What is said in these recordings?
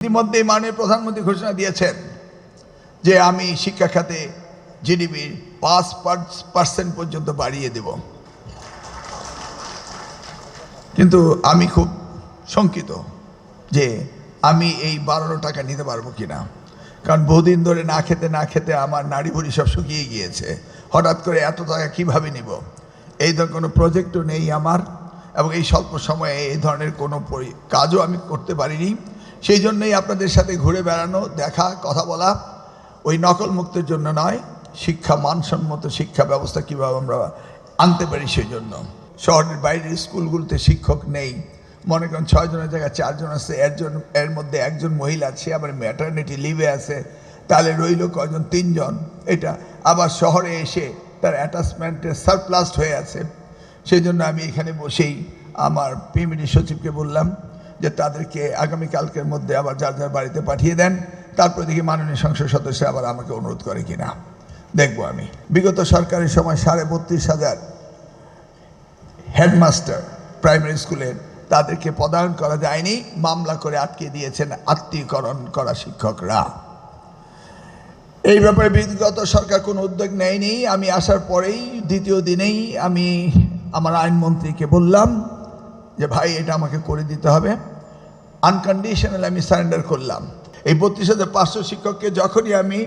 ইতিমধ্যে মাননীয় প্রধানমন্ত্রী ঘোষণা দিয়েছেন যে আমি শিক্ষা খাতে জিডিপির 5% পর্যন্ত বাড়িয়ে দেব, কিন্তু আমি খুব শঙ্কিত যে আমি এই 12 টাকা নিতে পারবো কিনা। কারণ বহুদিন ধরে না খেতে আমার নাড়ি ভুড়ি সব শুকিয়ে গিয়েছে। হঠাৎ করে এত টাকা কিভাবে নিব? এই ধরনের কোনো প্রজেক্টও নেই আমার, এবং এই স্বল্প সময়ে এই ধরনের কোনো কাজও আমি করতে পারিনি। সেই জন্যই আপনাদের সাথে ঘুরে বেড়ানো, দেখা, কথা বলা, ওই নকল মুক্তের জন্য নয়, শিক্ষা মানসম্মত শিক্ষা ব্যবস্থা কীভাবে আমরা আনতে পারি সেই জন্য। শহরের বাইরের স্কুলগুলোতে শিক্ষক নেই, মনে করেন 6 জনের জায়গায় 4 জন আছে, এর মধ্যে একজন মহিলা আছে, আবার ম্যাটারনিটি লিভে আছে, তাহলে রইল কয়জন? 3 জন। এটা আবার শহরে এসে তার অ্যাটাচমেন্টের সারপ্লাস হয়ে আছে। সেই জন্য আমি এখানে বসেই আমার পিএমডি সচিবকে বললাম যে তাদেরকে আগামীকালকের মধ্যে আবার যার যার বাড়িতে পাঠিয়ে দেন। তারপর দেখি মাননীয় সংসদ সদস্য আবার আমাকে অনুরোধ করে কিনা, দেখবো আমি। বিগত সরকারের সময় 32,500 হেডমাস্টার প্রাইমারি স্কুলের, তাদেরকে পদায়ন করা যায়নি, মামলা করে আটকে দিয়েছেন আত্মীয়করণ করা শিক্ষকরা। এই ব্যাপারে বিগত সরকার কোনো উদ্যোগ নেয়নি। আমি আসার পরেই দ্বিতীয় দিনেই আমি আমার আইনমন্ত্রীকে বললাম যে ভাই, এটা আমাকে করে দিতে হবে। আনকন্ডিশনাল আমি সারেন্ডার করলাম। এই 32,500 শিক্ষককে যখনই আমি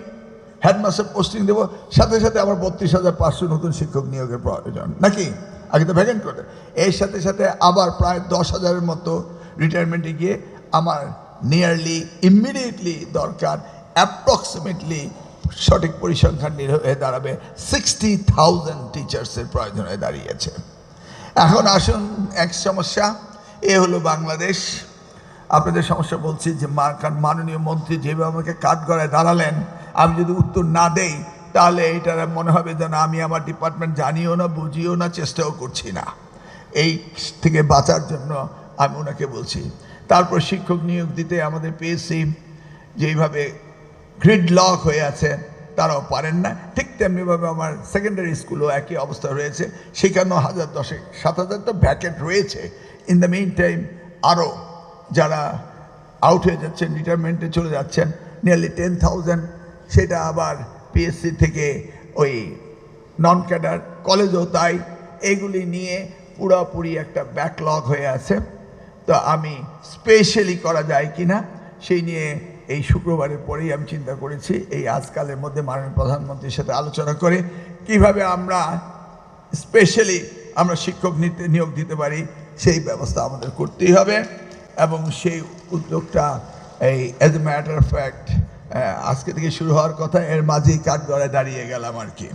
হেডমাস্টার পোস্টিং দেব, সাথে সাথে আমার 32,500 নতুন শিক্ষক নিয়োগের প্রয়োজন, নাকি? আগে তো ভ্যাকেন্ট করে, এর সাথে সাথে আবার প্রায় 10,000-এর মতো রিটায়ারমেন্টে গিয়ে আমার নিয়ারলি ইমিডিয়েটলি দরকার, অ্যাপ্রক্সিমেটলি সঠিক পরিসংখ্যান হয়ে দাঁড়াবে 60,000 টিচার্সের প্রয়োজন হয়ে দাঁড়িয়েছে। এখন আসুন, এক সমস্যা এ হলো বাংলাদেশ। আপনাদের সমস্যা বলছি যে কারণ মাননীয় মন্ত্রী যেভাবে আমাকে কাঠগড়ায় দাঁড়ালেন, আমি যদি উত্তর না দেই তাহলে এইটার মনে হবে যেন আমি আমার ডিপার্টমেন্ট জানিও না, বুঝিও না, চেষ্টাও করছি না। এই থেকে বাঁচার জন্য আমি ওনাকে বলছি। তারপর শিক্ষক নিয়োগ দিতে আমাদের পিএসসি যেইভাবে গ্রিড লক হয়ে আছে, তারাও পারেন না। ঠিক তেমনিভাবে আমার সেকেন্ডারি স্কুলও একই অবস্থা রয়েছে, সেখানেও 7,000 তো ভ্যাকেন্ট রয়েছে। ইন দ্য মেইন টাইম আরও যারা আউট হয়ে যাচ্ছেন, রিটায়ারমেন্টে চলে যাচ্ছেন, নিয়ারলি 10,000, সেটা আবার পিএসসি থেকে ওই নন ক্যাডার কলেজও তাই। এগুলি নিয়ে পুরোপুরি একটা ব্যাকলগ হয়ে আছে। তো আমি স্পেশালি করা যায় কি না সেই নিয়ে এই শুক্রবারের পরেই আমি চিন্তা করেছি, এই আজকালের মধ্যে মাননীয় প্রধানমন্ত্রীর সাথে আলোচনা করে কিভাবে আমরা স্পেশালি আমরা শিক্ষক নিয়োগ দিতে পারি, সেই ব্যবস্থা আমাদের করতেই হবে। এবং সেই উদ্যোগটা এই as a matter of fact আজকে থেকে শুরু হওয়ার কথা, এর মাঝেই কাঠগড়ায় দাঁড়িয়ে গেলাম আর কি।